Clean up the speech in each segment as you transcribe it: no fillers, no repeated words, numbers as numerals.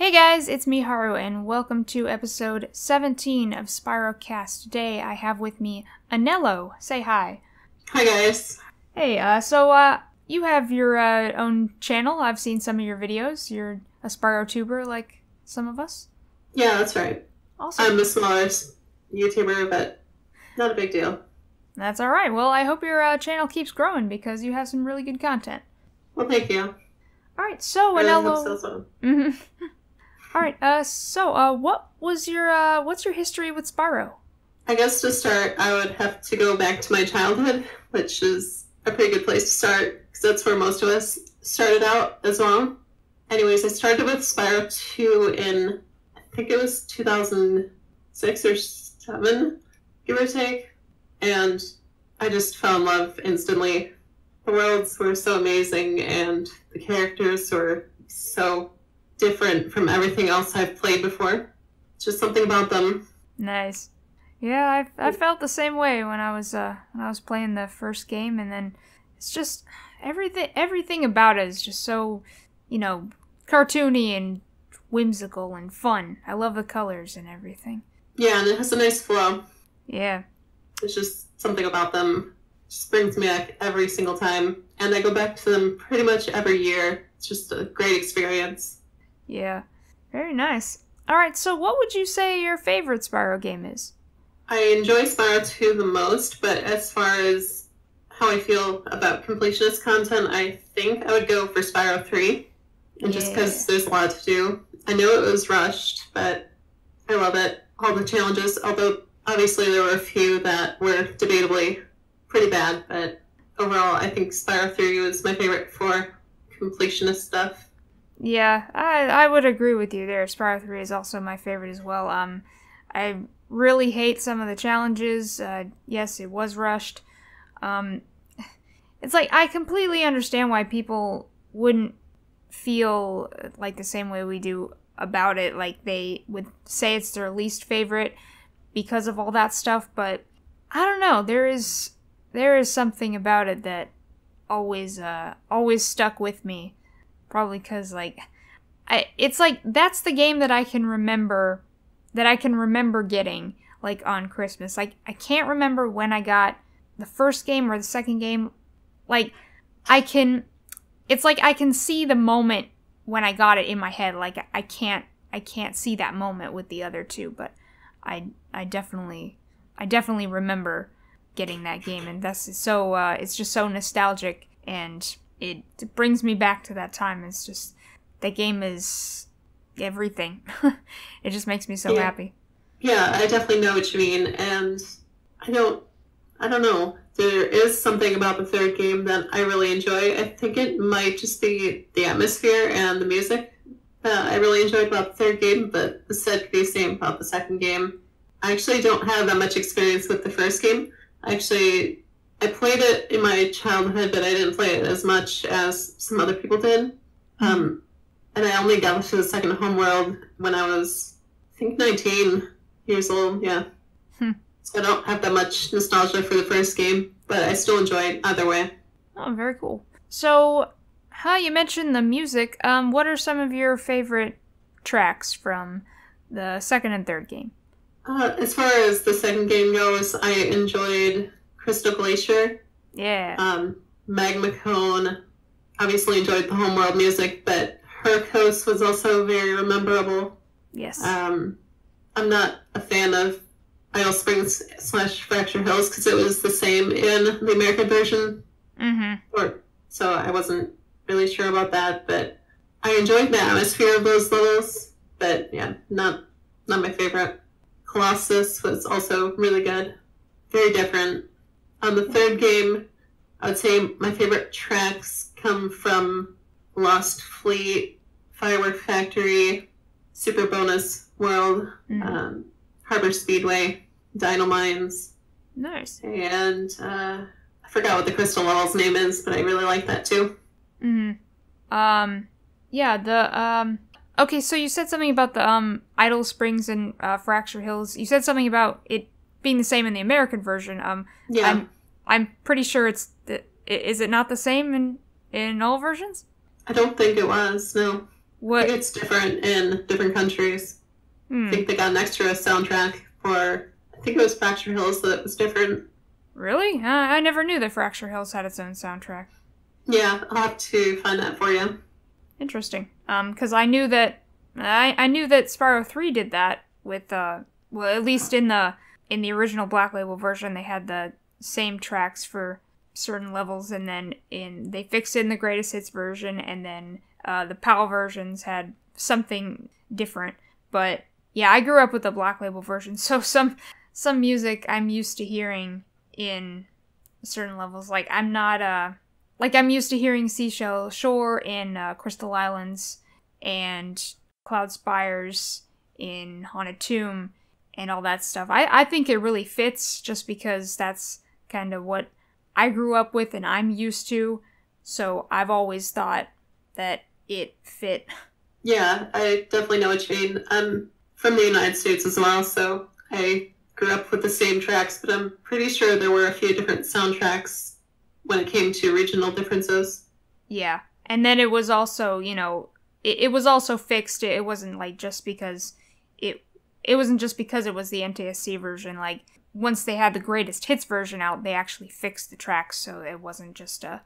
Hey guys, it's me Haru, and welcome to episode 17 of SpyroCast. Today I have with me Anello. Say hi. Hi guys. Hey, you have your own channel. I've seen some of your videos. You're a SpyroTuber like some of us. Yeah, that's right. Awesome. I'm the smallest YouTuber, but not a big deal. That's alright. Well, I hope your channel keeps growing because you have some really good content. Well, thank you. Alright, so I Anello... hope so. Alright, what's your history with Spyro? I guess to start, I would have to go back to my childhood, which is a pretty good place to start, because that's where most of us started out as well. Anyways, I started with Spyro 2 in, I think it was 2006 or 7, give or take, and I just fell in love instantly. The worlds were so amazing, and the characters were so different from everything else I've played before. Just something about them. Nice. Yeah, I felt the same way when I was playing the first game, and then it's just everything about it is just so, cartoony and whimsical and fun. I love the colors and everything. Yeah, and it has a nice flow. Yeah. It's just something about them. Just brings me back every single time, and I go back to them pretty much every year. It's just a great experience. Yeah. Very nice. Alright, so what would you say your favorite Spyro game is? I enjoy Spyro 2 the most, but as far as how I feel about completionist content, I think I would go for Spyro 3. And just because there's a lot to do. I know it was rushed, but I love it. All the challenges, although obviously there were a few that were debatably pretty bad, but overall I think Spyro 3 was my favorite for completionist stuff. Yeah, I would agree with you there. Spyro 3 is also my favorite as well. I really hate some of the challenges. Yes, it was rushed. It's like, I completely understand why people wouldn't feel like the same way we do about it. Like, they would say it's their least favorite because of all that stuff, but I don't know. There is something about it that always stuck with me. Probably because, it's like, that's the game that I can remember getting, like, on Christmas. Like, I can't remember when I got the first game or the second game. Like, it's like I can see the moment when I got it in my head. Like, I can't see that moment with the other two, but I definitely remember getting that game, and that's so, it's just so nostalgic, and it brings me back to that time. It's just, that game is everything. It just makes me so happy. Yeah, I definitely know what you mean, and I don't know. There is something about the third game that I really enjoy. I think it might just be the atmosphere and the music that I really enjoyed about the third game, but the said could be the same about the second game. I actually don't have that much experience with the first game. I played it in my childhood, but I didn't play it as much as some other people did. And I only got to the second homeworld when I was, I think, 19 years old, yeah. So I don't have that much nostalgia for the first game, but I still enjoy it either way. Oh, very cool. So, you mentioned the music. What are some of your favorite tracks from the second and third game? As far as the second game goes, I enjoyed Crystal Glacier. Yeah. Magma Cone. Obviously enjoyed the homeworld music, but Coast was also very memorable. Yes. I'm not a fan of Idle Springs / Fracture Hills because it was the same in the American version. So I wasn't really sure about that, but I enjoyed the atmosphere of those levels. But yeah, not my favorite. Colossus was also really good. Very different. On the third game, I would say my favorite tracks come from Lost Fleet, Firework Factory, Super Bonus World, Harbor Speedway, Dino Mines. Nice. And I forgot what the crystal level's name is, but I really like that too. Okay, so you said something about the Idle Springs and Fracture Hills. You said something about it being the same in the American version. Yeah. I'm pretty sure is it not the same in all versions? I don't think it was, no. What? think it's different in different countries. I think they got an extra soundtrack for, I think it was Fracture Hills that was different. Really? I never knew that Fracture Hills had its own soundtrack. Yeah, I'll have to find that for you. Interesting. Because I knew that I knew that Spyro 3 did that with well, at least in the original Black Label version, they had the same tracks for certain levels, and then they fixed it in the Greatest Hits version, and then the PAL versions had something different. But yeah, I grew up with the Black Label version, so some music I'm used to hearing in certain levels, like I'm used to hearing Seashell Shore in Crystal Islands and Cloud Spires in Haunted Tomb and all that stuff. I think it really fits just because that's kind of what I grew up with and I'm used to, so I've always thought that it fit. Yeah, I definitely know what you mean. I'm from the United States as well, so I grew up with the same tracks, but I'm pretty sure there were a few different soundtracks when it came to regional differences. Yeah, and then it was also, it was also fixed. It wasn't like just because it wasn't just because it was the NTSC version. Like, once they had the Greatest Hits version out, they actually fixed the tracks, so it wasn't just a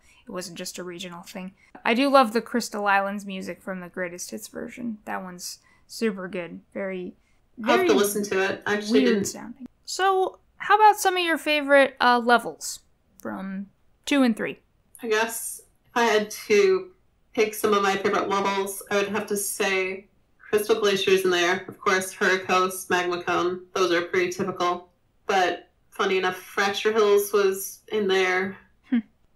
regional thing. I do love the Crystal Islands music from the Greatest Hits version. That one's super good. Very I'll have to listen to it. I actually weird didn't. sounding. So, how about some of your favorite levels from 2 and 3? I guess if I had to pick some of my favorite levels, I would have to say Crystal Glacier's in there. Of course, Hurricos, Magma Cone. Those are pretty typical. But funny enough, Fracture Hills was in there.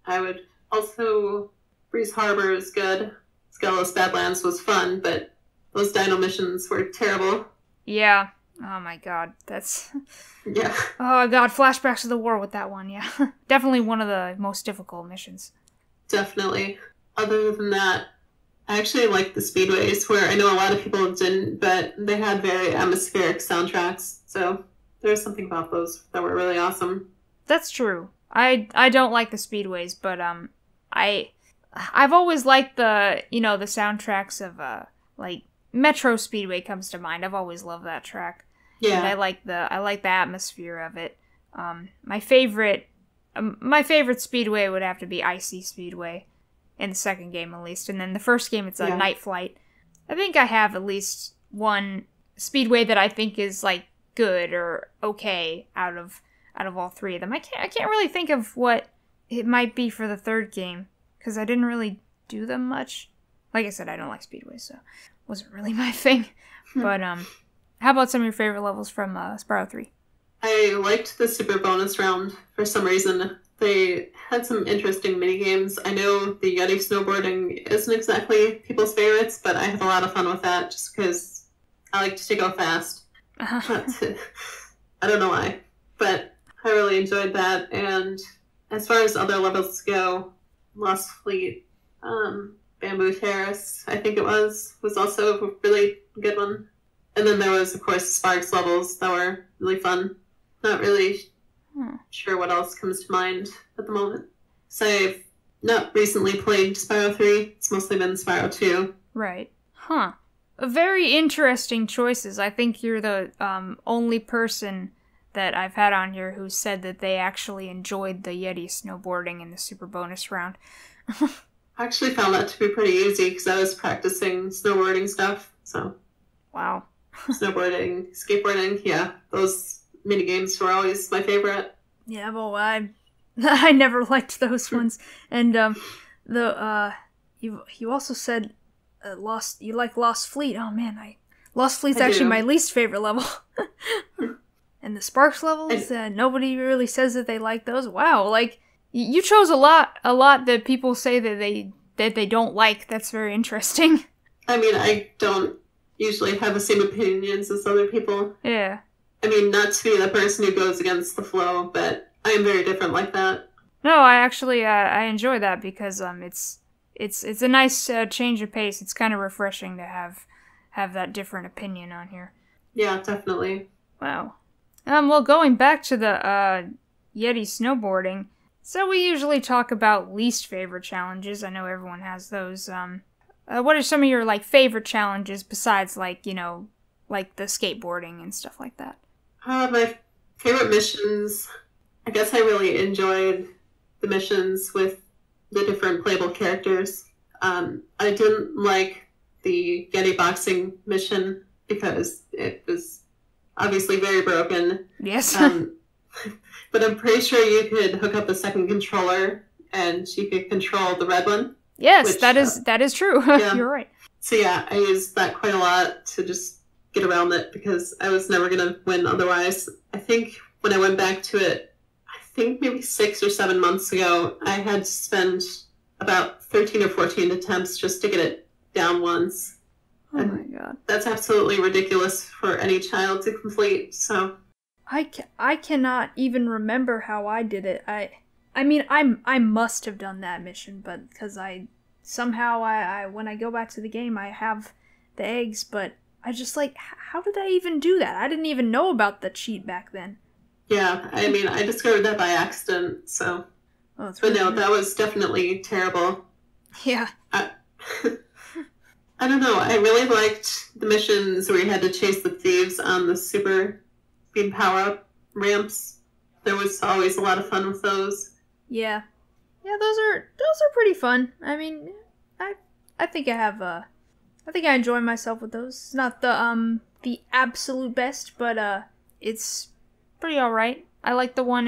I would also... Breeze Harbor is good. Skelos Badlands was fun, but those dino missions were terrible. Yeah. Oh my god, that's... Yeah. Oh god, flashbacks to the war with that one, yeah. Definitely one of the most difficult missions. Definitely. Other than that, I actually like the speedways, where I know a lot of people didn't, but they had very atmospheric soundtracks, so there's something about those that were really awesome. That's true. I don't like the speedways, but I've always liked the soundtracks of like Metro Speedway comes to mind. I've always loved that track. Yeah. And I like the atmosphere of it. My favorite speedway would have to be Icy Speedway in the second game, at least. And then the first game, it's a Night Flight. I think I have at least one speedway that I think is like good or okay out of all three of them. I can't really think of what it might be for the third game because I didn't really do them much. Like I said, I don't like speedways, so it wasn't really my thing. But how about some of your favorite levels from Spyro 3? I liked the super bonus round for some reason. They had some interesting mini games. I know the Yeti snowboarding isn't exactly people's favorites, but I had a lot of fun with that just because I like to go fast. But, I don't know why, but I really enjoyed that. And as far as other levels go, Lost Fleet, Bamboo Terrace, I think it was also a really good one. And then there was, of course, Sparks levels that were really fun. Not really sure what else comes to mind at the moment. So I've not recently played Spyro 3. It's mostly been Spyro 2. Right. Huh. Very interesting choices. I think you're the only person that I've had on here who said that they actually enjoyed the Yeti snowboarding in the super bonus round. I actually found that to be pretty easy because I was practicing snowboarding stuff. So, wow. Snowboarding, skateboarding, yeah, those mini games were always my favorite. Yeah, well, I never liked those ones. And you also said you like Lost Fleet. Oh man, Lost Fleet's actually my least favorite level. And the Sparks levels, nobody really says that they like those. Wow, like you chose a lot that people say that they don't like. That's very interesting. I mean, I don't usually have the same opinions as other people. Yeah. I mean, not to be the person who goes against the flow, but I am very different like that. No, I actually I enjoy that because it's a nice change of pace. It's kind of refreshing to have that different opinion on here. Yeah, definitely. Wow. Well, going back to the Yeti snowboarding, so we usually talk about least favorite challenges. I know everyone has those. what are some of your, like, favorite challenges besides, like, you know, like the skateboarding and stuff like that? My favorite missions, I guess I really enjoyed the missions with the different playable characters. I didn't like the Getty boxing mission because it was obviously very broken. Yes. But I'm pretty sure you could hook up a second controller and you could control the red one. Yes, which, that is true. Yeah. You're right. So yeah, I used that quite a lot to just get around it because I was never going to win otherwise. I think when I went back to it, I think maybe 6 or 7 months ago, I had to spend about 13 or 14 attempts just to get it down once. Oh and my god. That's absolutely ridiculous for any child to complete, so... I cannot even remember how I did it. I mean, I must have done that mission, but because somehow when I go back to the game, I have the eggs, but I just, like, how did I even do that? I didn't even know about the cheat back then. Yeah, I mean, I discovered that by accident, so... Oh, it's but really no, weird. that was definitely terrible. Yeah. I don't know, I really liked the missions where you had to chase the thieves on the super speed power-up ramps. There was always a lot of fun with those. Yeah. Yeah, those are pretty fun. I mean, I think I enjoy myself with those. It's not the absolute best, but it's pretty alright. I like the one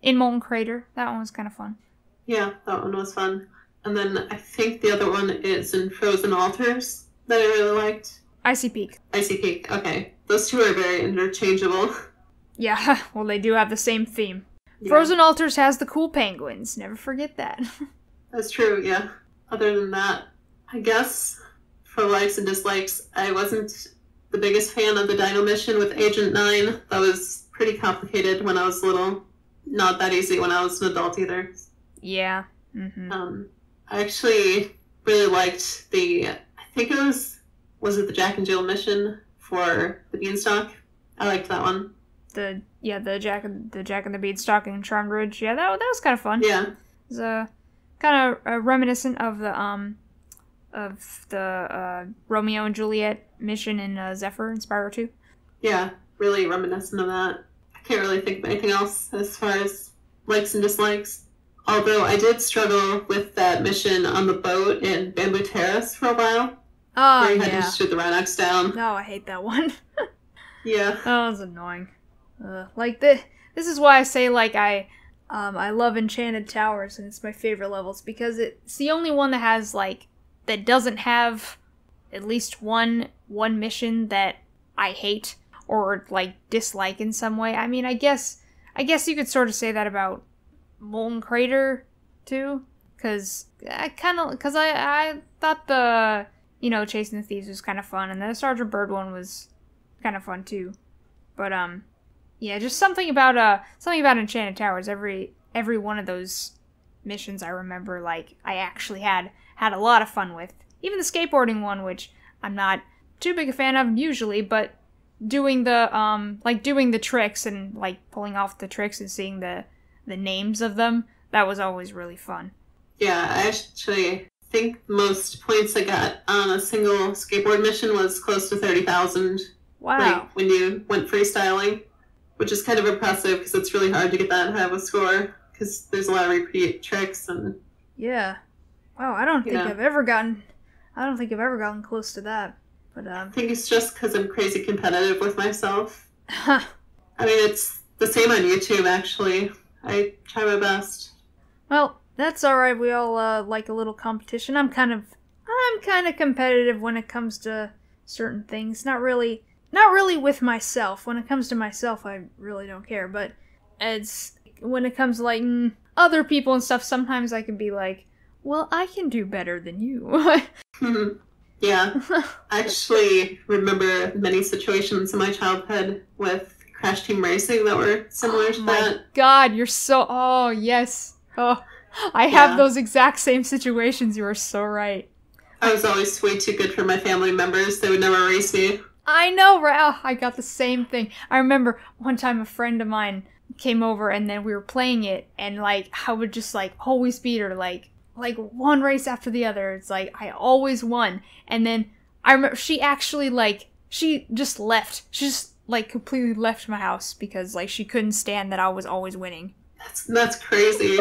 in Molten Crater. That one was kind of fun. Yeah, that one was fun. And then I think the other one is in Frozen Altars that I really liked. Icy Peak. Icy Peak, okay. Those two are very interchangeable. Yeah, well, they do have the same theme. Yeah. Frozen Altars has the cool penguins. Never forget that. That's true, yeah. Other than that, I guess for likes and dislikes, I wasn't the biggest fan of the Dino mission with Agent 9. That was pretty complicated when I was little. Not that easy when I was an adult either. Yeah. Mm-hmm. I actually really liked I think it was it the Jack and Jill mission for the Beanstalk? I liked that one. The Jack and the Beanstalk and Charmed Ridge. Yeah, that was kind of fun. Yeah. It was kind of reminiscent of the Romeo and Juliet mission in Zephyr and Spyro 2. Yeah, really reminiscent of that. I can't really think of anything else as far as likes and dislikes. Although I did struggle with that mission on the boat in Bamboo Terrace for a while. Oh, where you had yeah. to shoot the Rhinox down. No, I hate that one. Yeah. That was annoying. This is why I say, like, I love Enchanted Towers, and it's my favorite levels, because it's the only one that has, like, that doesn't have at least one mission that I hate or, like, dislike in some way. I mean, I guess you could sort of say that about Molten Crater, too, because I thought the, you know, Chasing the Thieves was kind of fun, and the Sergeant Bird one was kind of fun, too. But, yeah, just something about Enchanted Towers. Every one of those missions I remember, like, I actually had a lot of fun with. Even the skateboarding one, which I'm not too big a fan of usually, but doing the tricks and, like, pulling off the tricks and seeing the names of them, that was always really fun. Yeah, I actually think the most points I got on a single skateboard mission was close to 30,000. Wow. Like, when you went freestyling, which is kind of impressive because it's really hard to get that high of a score because there's a lot of repeat tricks and... Yeah. Wow, I don't think I've ever gotten close to that. But I think it's just because I'm crazy competitive with myself. Huh. I mean, it's the same on YouTube, actually. I try my best. Well, that's alright. We all like a little competition. I'm kind of competitive when it comes to certain things. Not really with myself. When it comes to myself, I really don't care. But when it comes to, like, other people and stuff, sometimes I can be like, well, I can do better than you. Yeah. I actually remember many situations in my childhood with Crash Team Racing that were similar to that. Oh my god, you're so... Oh, yes. Oh, I have those exact same situations. You are so right. I was always way too good for my family members. They would never race me. I know, right? Oh, I got the same thing. I remember one time a friend of mine came over and then we were playing it and, like, I would just, like, always beat her, like, like one race after the other. It's like I always won. And then I remember she actually like she just left. She just like completely left my house because like she couldn't stand that I was always winning. That's crazy.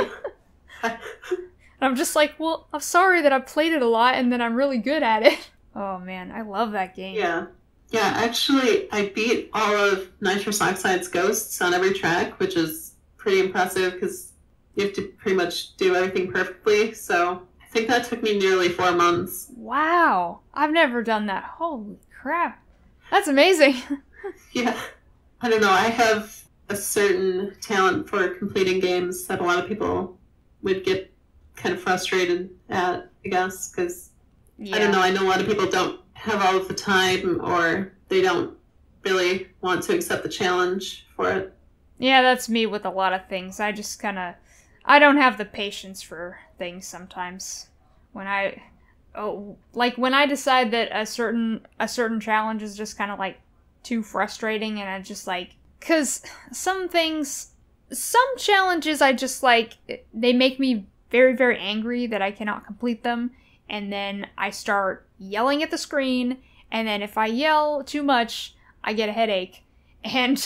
And I'm just like, well, I'm sorry that I've played it a lot and that I'm really good at it. Oh man, I love that game. Yeah. Yeah, actually, I beat all of Nitrous Oxide's Ghosts on every track, which is pretty impressive because you have to pretty much do everything perfectly. So I think that took me nearly 4 months. Wow. I've never done that. Holy crap. That's amazing. Yeah. I don't know. I have a certain talent for completing games that a lot of people would get kind of frustrated at, I guess, because I don't know. I know a lot of people don't have all of the time or they don't really want to accept the challenge for it. Yeah, that's me with a lot of things. I just kind of... I don't have the patience for things sometimes. When I decide that a certain challenge is just kind of like too frustrating and I just like... Because some challenges I just like... They make me very, very angry that I cannot complete them. And then I start yelling at the screen, and then if I yell too much, I get a headache. And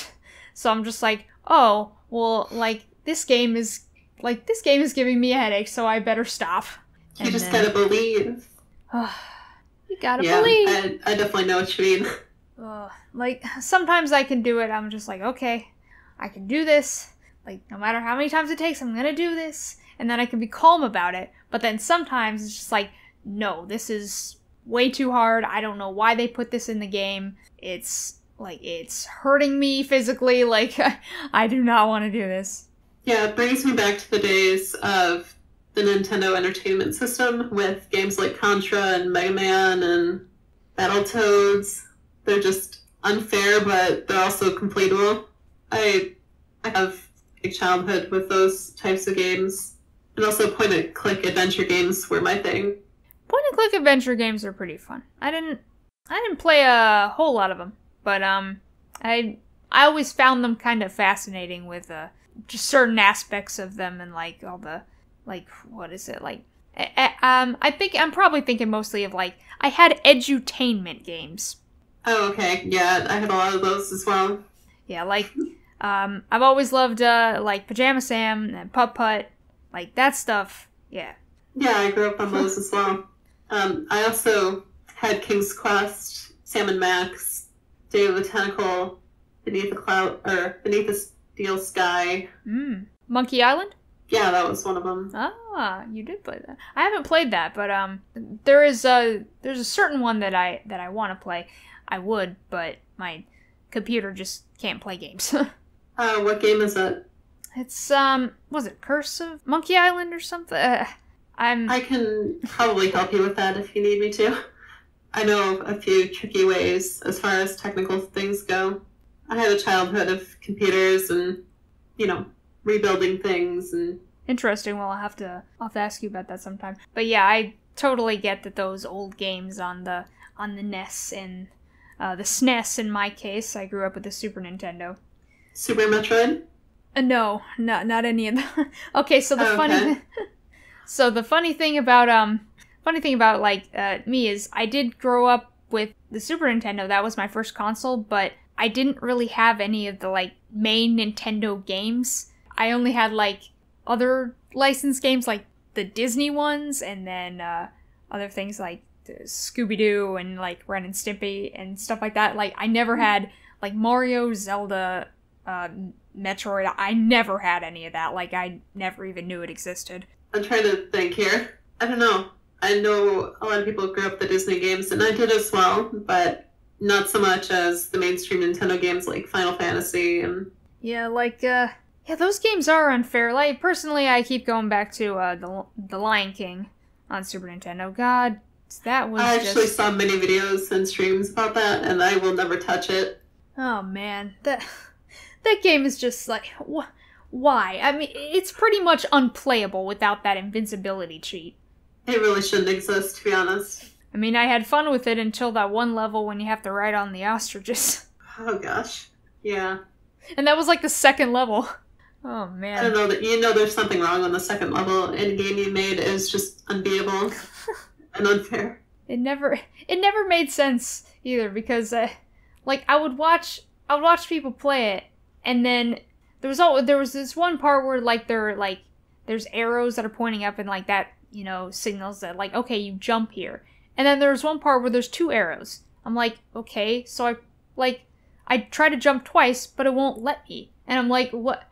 so I'm just like, oh, well, like, this game is giving me a headache, so I better stop. You just gotta believe. You gotta believe. I definitely know what you mean. Like, sometimes I can do it, I'm just like, okay, I can do this. Like, no matter how many times it takes, I'm gonna do this. And then I can be calm about it. But then sometimes it's just like, no, this is way too hard. I don't know why they put this in the game. It's hurting me physically. Like, I do not want to do this. Yeah, it brings me back to the days of the Nintendo Entertainment System with games like Contra and Mega Man and Battletoads. They're just unfair, but they're also completable. I have a childhood with those types of games. And also point-and-click adventure games were my thing. Point-and-click adventure games are pretty fun. I didn't play a whole lot of them, but I always found them kind of fascinating with just certain aspects of them and like all the like what is it like? I think I'm probably thinking mostly of like I had edutainment games. Oh, okay, yeah, I had a lot of those as well. Yeah, like I've always loved like Pajama Sam and Putt Putt, like that stuff. Yeah. Yeah, I grew up on those as well. I also had King's Quest, Sam & Max, Day of the Tentacle, Beneath the Steel Sky. Monkey Island? Yeah, that was one of them. Ah, you did play that. I haven't played that, but there's a certain one that I want to play. I would, but my computer just can't play games. What game is it? It's was it Curse of Monkey Island or something? I can probably help you with that if you need me to. I know a few tricky ways as far as technical things go. I had a childhood of computers and, rebuilding things and... Interesting. Well, I'll have to ask you about that sometime. But yeah, I totally get that those old games on the NES and the SNES in my case. I grew up with the Super Nintendo. Super Metroid? No, not any of them. Okay, so the funny thing about me is I did grow up with the Super Nintendo. That was my first console, but I didn't really have any of the like main Nintendo games. I only had like other licensed games like the Disney ones and then other things like Scooby-Doo and like Ren and Stimpy and stuff like that. Like I never had like Mario, Zelda, Metroid. I never had any of that. Like I never even knew it existed. I'm trying to think here. I don't know. I know a lot of people grew up with the Disney games, and I did as well, but not so much as the mainstream Nintendo games like Final Fantasy and... Yeah, like, those games are unfair. Like, personally, I keep going back to the Lion King on Super Nintendo. God, that was I actually saw many videos and streams about that, and I will never touch it. Oh, man. That game is just like... Why? I mean, it's pretty much unplayable without that invincibility cheat. It really shouldn't exist, to be honest. I mean, I had fun with it until that one level when you have to ride on the ostriches. Oh, gosh. Yeah. And that was like the second level. Oh, I man. don't know that there's something wrong on the second level, and a game you made is just unbeatable and unfair. It never made sense either, because like I would watch people play it, and then there was this one part where like there's arrows that are pointing up, and like that, signals that like, okay, you jump here. And then there's one part where there's 2 arrows. I'm like, okay, so I try to jump twice, but it won't let me. And I'm like, what?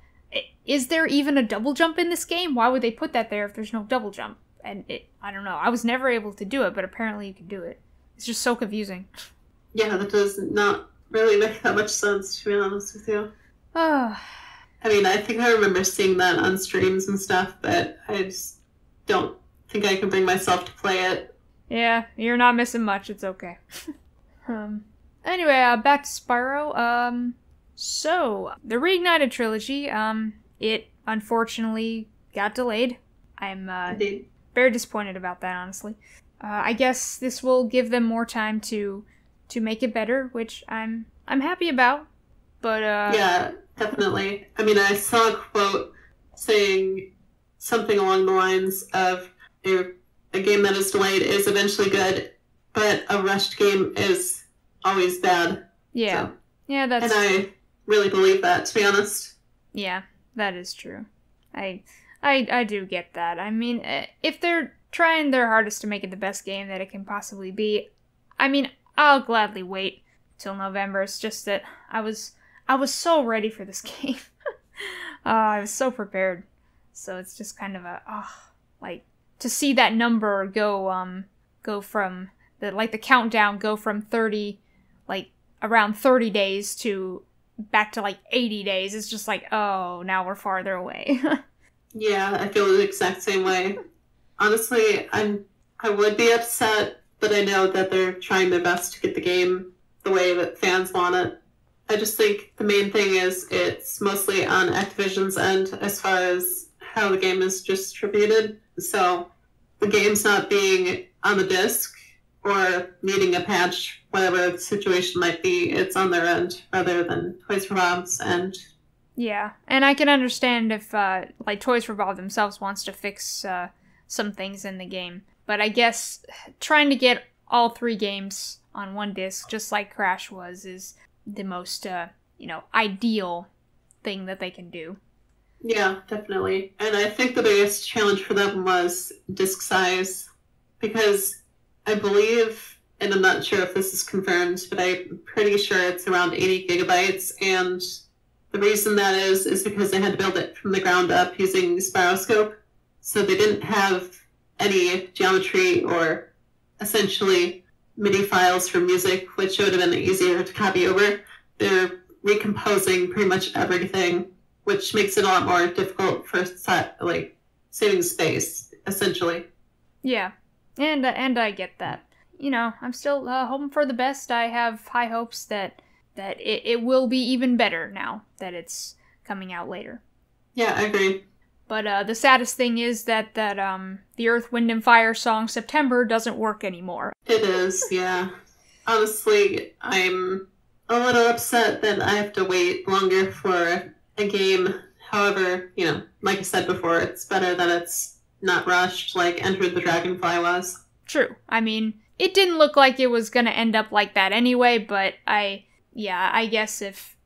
Is there even a double jump in this game? Why would they put that there if there's no double jump? And I don't know. I was never able to do it, but apparently you can do it. It's just so confusing. Yeah, that does not really make that much sense, to be honest with you. Oh. I mean, I think I remember seeing that on streams and stuff, but I just don't think I can bring myself to play it. Yeah, you're not missing much. It's okay. Anyway, back to Spyro. So, the Reignited trilogy, it unfortunately got delayed. I'm Indeed. very disappointed about that, honestly. I guess this will give them more time to make it better, which I'm happy about. But yeah, definitely. I mean, I saw a quote saying something along the lines of a game that is delayed is eventually good, but a rushed game is always bad. Yeah. So, yeah, that's... And I really believe that, to be honest. Yeah, that is true. I do get that. I mean, if they're trying their hardest to make it the best game that it can possibly be, I mean, I'll gladly wait till November. It's just that I was so ready for this game. I was so prepared. So it's just kind of like to see that number go from the countdown go from 30, like around 30 days to back to like 80 days. It's just like, oh, now we're farther away. Yeah, I feel the exact same way. Honestly, I would be upset, but I know that they're trying their best to get the game the way that fans want it. I just think the main thing is it's mostly on Activision's end as far as how the game is distributed. So the game's not being on the disc or needing a patch, whatever the situation might be, it's on their end rather than Toys for Bob's end. Yeah, and I can understand if, like, Toys for Bob themselves wants to fix some things in the game. But I guess trying to get all 3 games on one disc, just like Crash was, is the most, ideal thing that they can do. Yeah, definitely. And I think the biggest challenge for them was disc size, because I believe, and I'm not sure if this is confirmed, but I'm pretty sure it's around 80 gigabytes, and the reason that is because they had to build it from the ground up using SpyroScope. So they didn't have any geometry or essentially MIDI files for music, which would have been easier to copy over. They're recomposing pretty much everything, which makes it a lot more difficult for saving space, essentially. Yeah, and I get that. I'm still hoping for the best. I have high hopes that it will be even better now that it's coming out later. Yeah, I agree. But the saddest thing is that the Earth, Wind, and Fire song September doesn't work anymore. It is, yeah. Honestly, I'm a little upset that I have to wait longer for a game. However, like I said before, it's better that it's not rushed like Enter the Dragonfly was. True. I mean, it didn't look like it was gonna end up like that anyway, but I guess if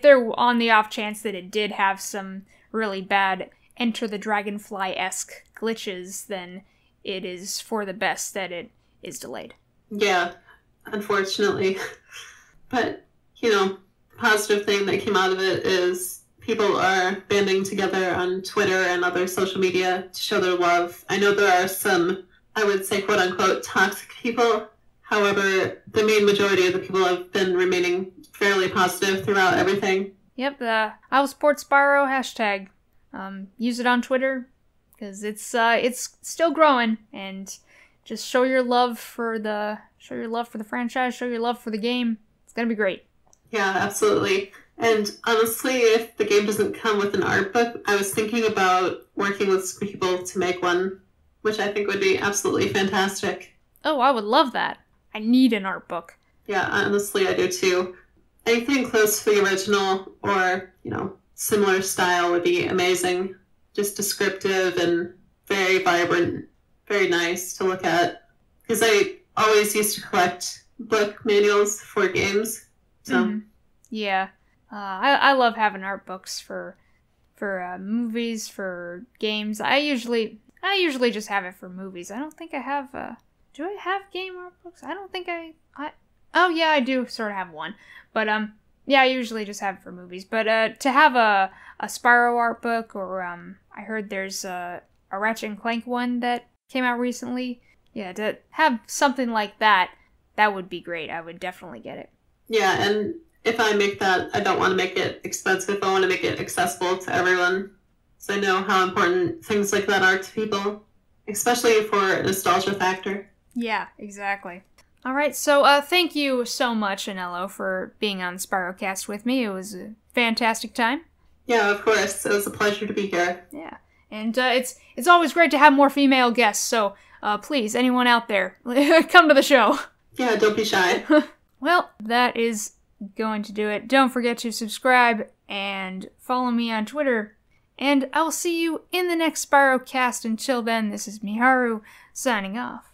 they're on the off chance that it did have some really bad Enter the Dragonfly-esque glitches, then it is for the best that it is delayed. Yeah, unfortunately. But, the positive thing that came out of it is people are banding together on Twitter and other social media to show their love. I know there are some, I would say, quote-unquote, toxic people. However, the main majority of the people have been remaining fairly positive throughout everything. Yep, I will support Spyro hashtag. Use it on Twitter, because it's still growing, and just show your love for the franchise, show your love for the game. It's gonna be great. Yeah, absolutely. And honestly, if the game doesn't come with an art book, I was thinking about working with some people to make one, which I think would be absolutely fantastic. Oh, I would love that. I need an art book. Yeah, honestly, I do too. Anything close to the original or, similar style would be amazing. Just descriptive and very vibrant, very nice to look at. Because I always used to collect book manuals for games. So yeah, I love having art books for movies, for games. I usually just have it for movies. I don't think I have. Do I have game art books? I don't think I. Oh yeah, I do sort of have one, but yeah, I usually just have it for movies. But to have a Spyro art book, or I heard there's a Ratchet and Clank one that came out recently. Yeah, to have something like that would be great. I would definitely get it. Yeah, and if I make that, I don't want to make it expensive. I want to make it accessible to everyone. So I know how important things like that are to people, especially for a nostalgia factor. Yeah, exactly. All right, so thank you so much, Anello, for being on SpyroCast with me. It was a fantastic time. Yeah, of course. It was a pleasure to be here. Yeah, and it's always great to have more female guests, so please, anyone out there, come to the show. Yeah, don't be shy. Well, that is going to do it. Don't forget to subscribe and follow me on Twitter. And I will see you in the next SpyroCast. Until then, this is Miharu, signing off.